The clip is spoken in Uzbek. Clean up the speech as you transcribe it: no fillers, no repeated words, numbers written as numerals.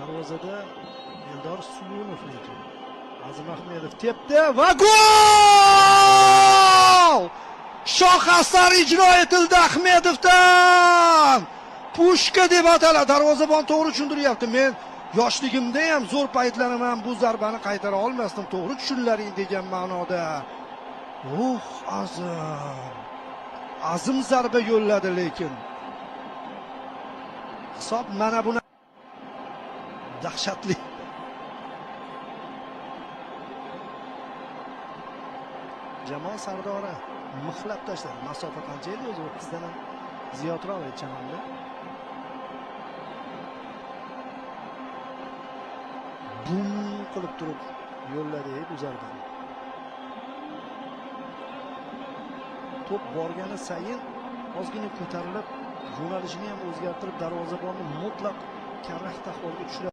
Darvozada Eldor Suyunov lekin Azim Ahmedov tepdi va gol! Shoh asar ijro etildi Ahmedovdan. Pushka deb ataladi. Darvozabon to'g'ri tushuntiryapti. Men yoshligimda ham zo'r paytlarim ham bu zarbani qaytara olmasdim. To'g'ri tushunlaring degan ma'noda. Azim zarba yo'lladi lekin. Hisob mana buni dahshatli. Jamoa sardori mixlab tashladi. Masofa qancha edi o'zi 30 dan ham ziyodroq edi chamamda. Bum qilib turib yo'lladi bu zarbani. To'p borgani sayin ozgina ko'tarilib, yo'nalishini ham o'zgartirib darvozabonni mutlaq karaxt ahvolga tushiradi.